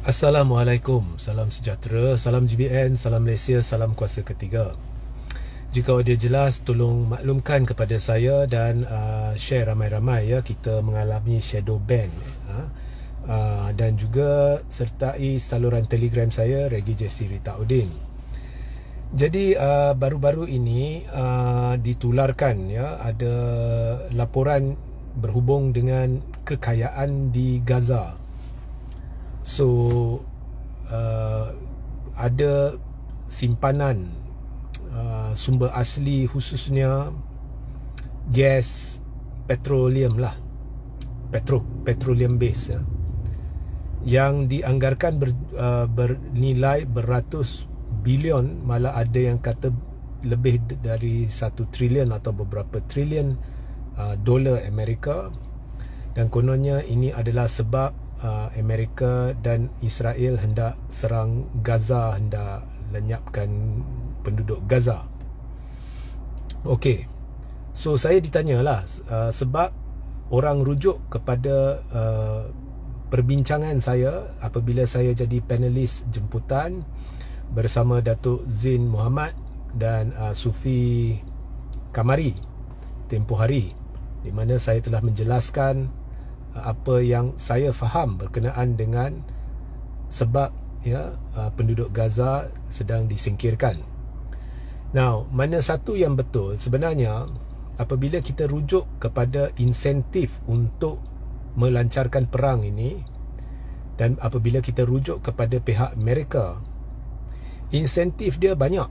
Assalamualaikum, salam sejahtera, salam GBN, salam Malaysia, salam kuasa ketiga. Jika audio jelas, tolong maklumkan kepada saya dan share ramai-ramai ya. Kita mengalami shadow ban dan juga sertai saluran Telegram saya Regi Jesse Ritaudin. Jadi baru-baru ini ditularkan ya, ada laporan berhubung dengan kekayaan di Gaza. So ada simpanan sumber asli, khususnya gas petroleum lah, petroleum base ya, yang dianggarkan bernilai beratus bilion, malah ada yang kata lebih dari 1 trilion atau beberapa trilion dolar Amerika. Dan kononnya ini adalah sebab Amerika dan Israel hendak serang Gaza, hendak lenyapkan penduduk Gaza. Okey, so saya ditanyalah sebab orang rujuk kepada perbincangan saya apabila saya jadi panelis jemputan bersama Datuk Zain Muhammad dan Sufi Kamari tempoh hari, di mana saya telah menjelaskan apa yang saya faham berkenaan dengan sebab ya penduduk Gaza sedang disingkirkan. Now, mana satu yang betul sebenarnya apabila kita rujuk kepada insentif untuk melancarkan perang ini, dan apabila kita rujuk kepada pihak Amerika, insentif dia banyak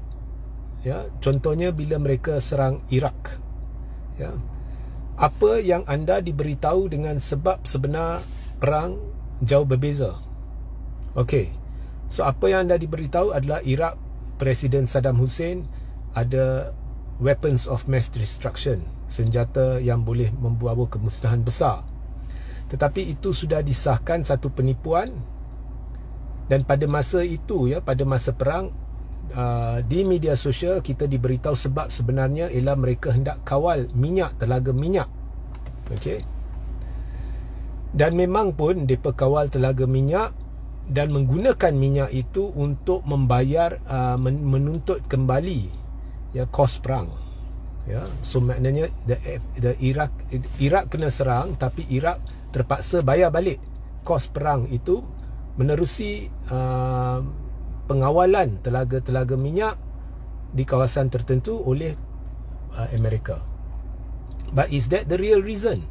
ya. Contohnya bila mereka serang Iraq ya, apa yang anda diberitahu dengan sebab sebenar perang jauh berbeza. Okey, so apa yang anda diberitahu adalah Iraq, Presiden Saddam Hussein ada weapons of mass destruction, senjata yang boleh membawa kemusnahan besar. Tetapi itu sudah disahkan satu penipuan, dan pada masa itu ya, pada masa perang, di media sosial kita diberitahu sebab sebenarnya ialah mereka hendak kawal minyak, telaga minyak. Okey. Dan memang pun mereka kawal telaga minyak dan menggunakan minyak itu untuk membayar menuntut kembali ya kos perang. Ya, so maknanya the Iraq kena serang, tapi Iraq terpaksa bayar balik kos perang itu menerusi pengawalan telaga-telaga minyak di kawasan tertentu oleh Amerika. But is that the real reason?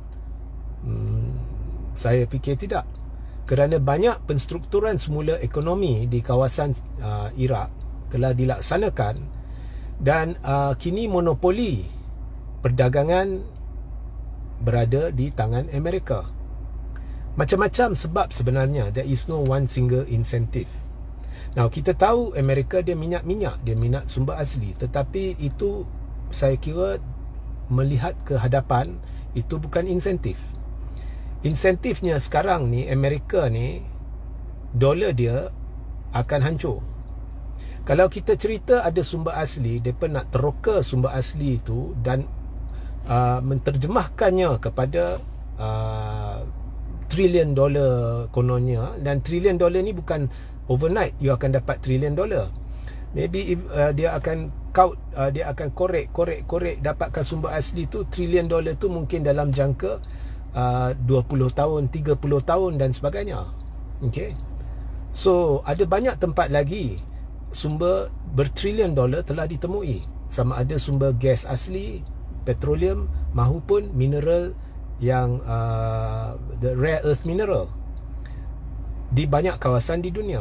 Saya fikir tidak. Kerana banyak penstrukturan semula ekonomi di kawasan Iraq telah dilaksanakan, dan kini monopoli perdagangan berada di tangan Amerika. Macam-macam sebab sebenarnya. There is no one single incentive. Now, kita tahu Amerika dia minyak, dia minat sumber asli, tetapi itu saya kira melihat ke hadapan itu bukan insentif. Insentifnya sekarang ni, Amerika ni dolar dia akan hancur. Kalau kita cerita ada sumber asli, mereka nak teroka sumber asli itu dan menterjemahkannya kepada trilion dolar kononnya. Dan trilion dolar ni bukan overnight you akan dapat trilion dolar. Maybe dia akan dia akan korek dapatkan sumber asli tu. Trilion dolar tu mungkin dalam jangka 20 tahun, 30 tahun dan sebagainya. Okay, so ada banyak tempat lagi sumber bertrilion dolar telah ditemui, sama ada sumber gas asli, petroleum mahupun mineral yang the rare earth mineral di banyak kawasan di dunia,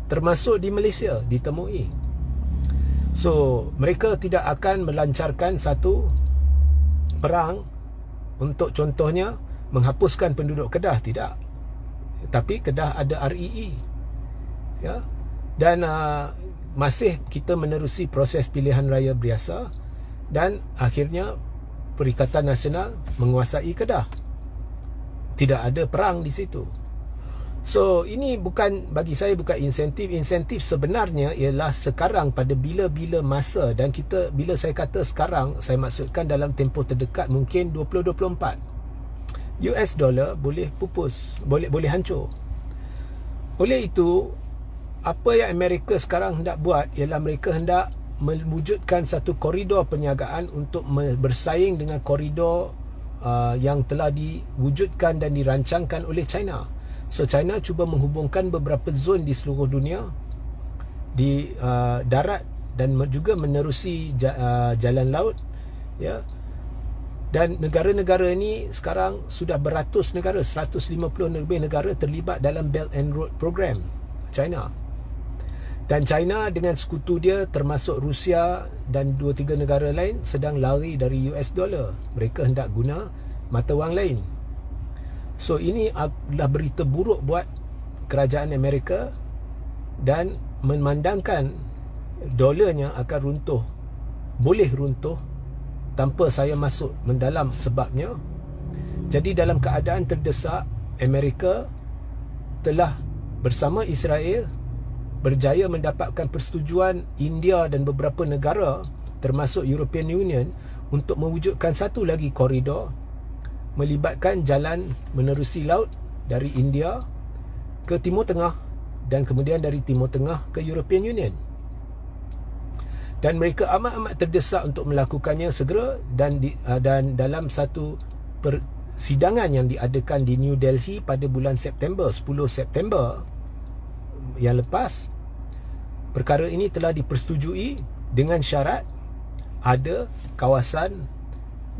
termasuk di Malaysia ditemui. So mereka tidak akan melancarkan satu perang untuk contohnya menghapuskan penduduk Kedah, tidak. Tapi Kedah ada REE ya, dan masih kita menerusi proses pilihan raya biasa, dan akhirnya Perikatan Nasional menguasai Kedah. Tidak ada perang di situ. So ini bukan, bagi saya bukan insentif. Insentif sebenarnya ialah sekarang, pada bila-bila masa. Dan kita, bila saya kata sekarang, saya maksudkan dalam tempoh terdekat, mungkin 2024. US dollar boleh pupus, boleh hancur. Oleh itu, apa yang Amerika sekarang hendak buat ialah mereka hendak mewujudkan satu koridor perniagaan untuk bersaing dengan koridor yang telah diwujudkan dan dirancangkan oleh China. So China cuba menghubungkan beberapa zon di seluruh dunia di darat dan juga menerusi jalan laut, ya. Dan negara-negara ini sekarang sudah beratus negara, 150 lebih negara terlibat dalam Belt and Road Program China. Dan China dengan sekutu dia termasuk Rusia dan 2-3 negara lain sedang lari dari US dollar. Mereka hendak guna mata wang lain. So ini adalah berita buruk buat kerajaan Amerika dan memandangkan dolarnya akan runtuh, boleh runtuh tanpa saya masuk mendalam sebabnya. Jadi dalam keadaan terdesak, Amerika telah bersama Israel berjaya mendapatkan persetujuan India dan beberapa negara termasuk European Union untuk mewujudkan satu lagi koridor melibatkan jalan menerusi laut dari India ke Timur Tengah dan kemudian dari Timur Tengah ke European Union. Dan mereka amat-amat terdesak untuk melakukannya segera dan dalam satu persidangan yang diadakan di New Delhi pada bulan September, 10 September yang lepas, perkara ini telah dipersetujui dengan syarat ada kawasan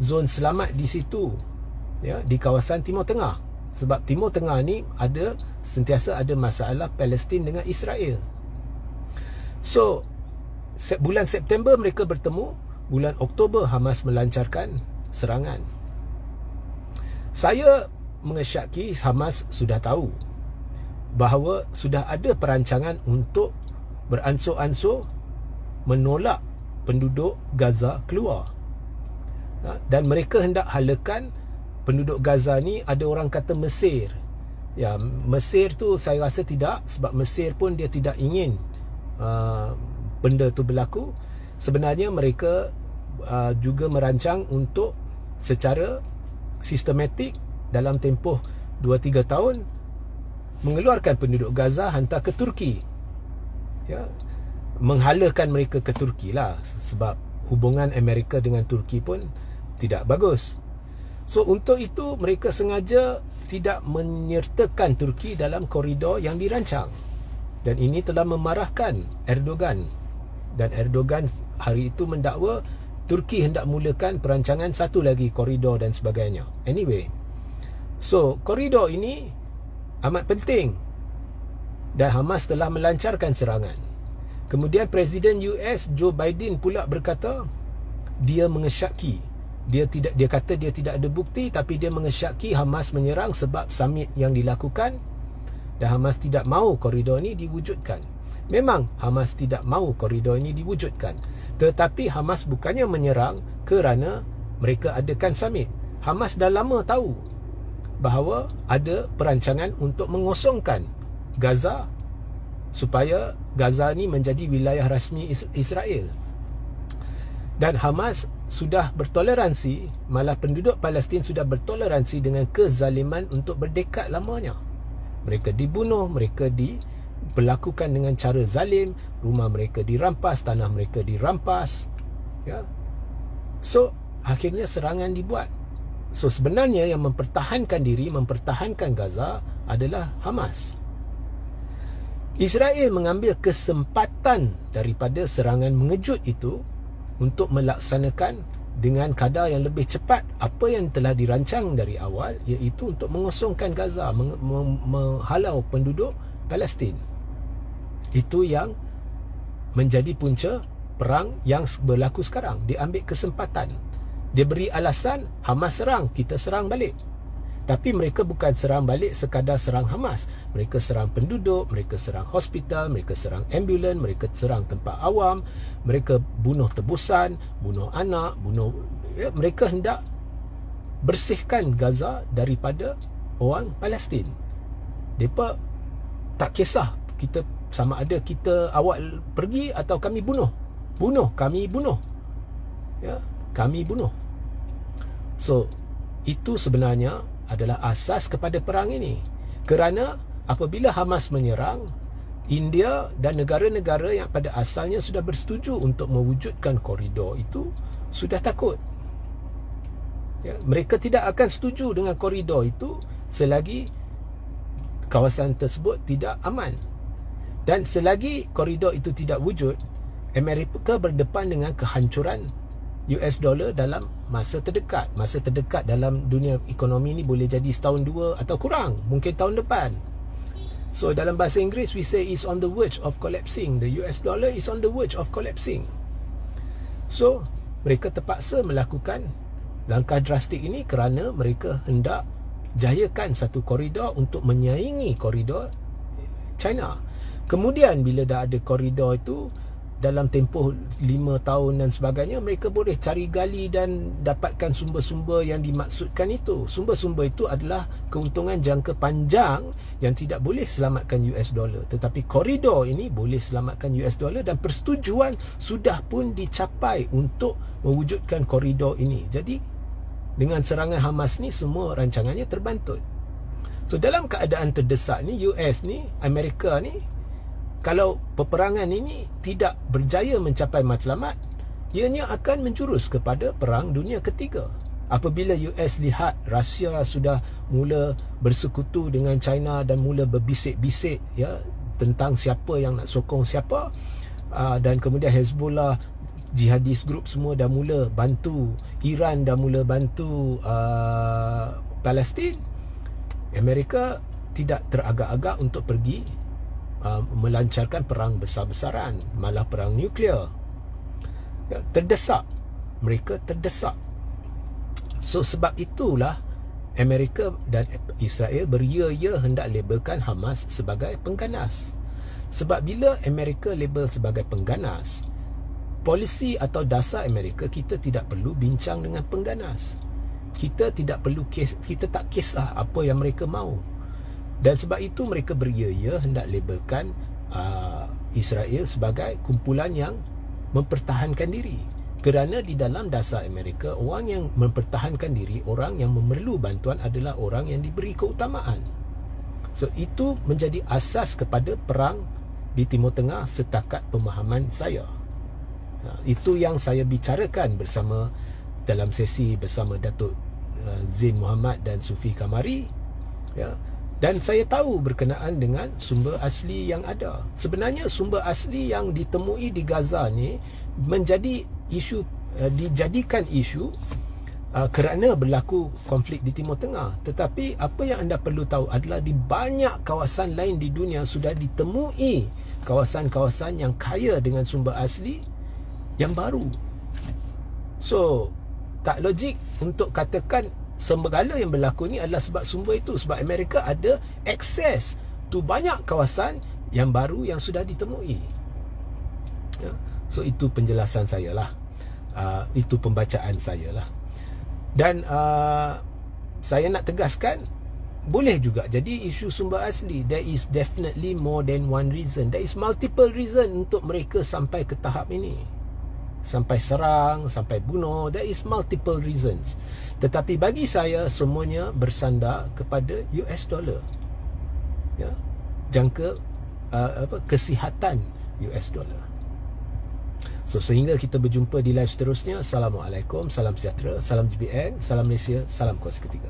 zon selamat di situ, ya, di kawasan Timur Tengah. Sebab Timur Tengah ni sentiasa ada masalah Palestin dengan Israel. So bulan September mereka bertemu, bulan Oktober Hamas melancarkan serangan. Saya mengesyaki Hamas sudah tahu bahawa sudah ada perancangan untuk beransur-ansur menolak penduduk Gaza keluar. Dan mereka hendak halakan penduduk Gaza ni, ada orang kata Mesir. Ya, Mesir tu saya rasa tidak, sebab Mesir pun dia tidak ingin benda tu berlaku. Sebenarnya mereka juga merancang untuk secara sistematik dalam tempoh 2-3 tahun mengeluarkan penduduk Gaza hantar ke Turki, ya, menghalakan mereka ke Turki lah, sebab hubungan Amerika dengan Turki pun tidak bagus. So untuk itu mereka sengaja tidak menyertakan Turki dalam koridor yang dirancang, dan ini telah memarahkan Erdogan. Dan Erdogan hari itu mendakwa Turki hendak mulakan perancangan satu lagi koridor dan sebagainya. Anyway, so koridor ini amat penting dan Hamas telah melancarkan serangan. Kemudian Presiden US Joe Biden pula berkata dia mengesyaki, dia kata dia tidak ada bukti, tapi dia mengesyaki Hamas menyerang sebab summit yang dilakukan dan Hamas tidak mahu koridor ini diwujudkan. Memang Hamas tidak mahu koridor ini diwujudkan, tetapi Hamas bukannya menyerang kerana mereka adakan summit. Hamas dah lama tahu bahawa ada perancangan untuk mengosongkan Gaza supaya Gaza ni menjadi wilayah rasmi Israel. Dan Hamas sudah bertoleransi, malah penduduk Palestin sudah bertoleransi dengan kezaliman untuk berdekad lamanya. Mereka dibunuh, mereka diperlakukan dengan cara zalim, rumah mereka dirampas, tanah mereka dirampas, ya. So akhirnya serangan dibuat. So sebenarnya yang mempertahankan diri, mempertahankan Gaza adalah Hamas. Israel mengambil kesempatan daripada serangan mengejut itu untuk melaksanakan dengan kadar yang lebih cepat apa yang telah dirancang dari awal, iaitu untuk mengosongkan Gaza, menghalau penduduk Palestin. Itu yang menjadi punca perang yang berlaku sekarang. Dia ambil kesempatan, dia beri alasan, Hamas serang, kita serang balik. Tapi mereka bukan serang balik sekadar serang Hamas. Mereka serang penduduk, mereka serang hospital, mereka serang ambulan, mereka serang tempat awam, mereka bunuh tebusan, bunuh anak, mereka hendak bersihkan Gaza daripada orang Palestin. Mereka tak kisah kita sama ada awak pergi atau kami bunuh. Kami bunuh. Ya, kami bunuh. So itu sebenarnya adalah asas kepada perang ini. Kerana apabila Hamas menyerang, India dan negara-negara yang pada asalnya sudah bersetuju untuk mewujudkan koridor itu sudah takut. Ya, mereka tidak akan setuju dengan koridor itu selagi kawasan tersebut tidak aman. Dan selagi koridor itu tidak wujud, Amerika berdepan dengan kehancuran US dollar dalam masa terdekat. Masa terdekat dalam dunia ekonomi ni boleh jadi setahun dua atau kurang, mungkin tahun depan. So dalam bahasa Inggeris we say is on the verge of collapsing. The US dollar is on the verge of collapsing. So mereka terpaksa melakukan langkah drastik ini kerana mereka hendak jayakan satu koridor untuk menyaingi koridor China. Kemudian bila dah ada koridor itu, dalam tempoh 5 tahun dan sebagainya, mereka boleh cari gali dan dapatkan sumber-sumber yang dimaksudkan itu. Sumber-sumber itu adalah keuntungan jangka panjang yang tidak boleh selamatkan US dollar. Tetapi koridor ini boleh selamatkan US dollar dan persetujuan sudah pun dicapai untuk mewujudkan koridor ini. Jadi dengan serangan Hamas ni, semua rancangannya terbantut. So dalam keadaan terdesak ni, US ni, Amerika ni, kalau peperangan ini tidak berjaya mencapai matlamat, ianya akan menjurus kepada Perang Dunia Ketiga. Apabila US lihat Rusia sudah mula bersekutu dengan China dan mula berbisik-bisik ya tentang siapa yang nak sokong siapa, dan kemudian Hezbollah, jihadis group semua dah mula bantu, Iran dah mula bantu Palestin, Amerika tidak teragak-agak untuk pergi melancarkan perang besar-besaran, malah perang nuklear. Ya, terdesak. Mereka terdesak. So sebab itulah Amerika dan Israel beria-ia hendak labelkan Hamas sebagai pengganas. Sebab bila Amerika label sebagai pengganas, polisi atau dasar Amerika, kita tidak perlu bincang dengan pengganas. Kita tidak perlu kita tak kisah apa yang mereka mahu. Dan sebab itu mereka beria-ia hendak labelkan Israel sebagai kumpulan yang mempertahankan diri. Kerana di dalam dasar Amerika, orang yang mempertahankan diri, orang yang memerlu bantuan adalah orang yang diberi keutamaan. So itu menjadi asas kepada perang di Timur Tengah setakat pemahaman saya. Itu yang saya bicarakan bersama dalam sesi bersama Datuk Zain Muhammad dan Sufi Kamari, ya. Dan saya tahu berkenaan dengan sumber asli yang ada. Sebenarnya sumber asli yang ditemui di Gaza ni menjadi isu, dijadikan isu kerana berlaku konflik di Timur Tengah. Tetapi apa yang anda perlu tahu adalah di banyak kawasan lain di dunia sudah ditemui kawasan-kawasan yang kaya dengan sumber asli yang baru. So tak logik untuk katakan segala yang berlaku ni adalah sebab sumber itu. Sebab Amerika ada akses tu banyak kawasan yang baru yang sudah ditemui, ya. So itu penjelasan saya lah, itu pembacaan saya lah. Dan saya nak tegaskan, boleh juga jadi isu sumber asli. There is definitely more than one reason. There is multiple reason untuk mereka sampai ke tahap ini, sampai serang, sampai bunuh. There is multiple reasons. Tetapi bagi saya semuanya bersandar kepada US dollar, ya, jangka kesihatan US dollar. So sehingga kita berjumpa di live seterusnya. Assalamualaikum, salam sejahtera, salam GBN, salam Malaysia, salam Kuasa Ketiga.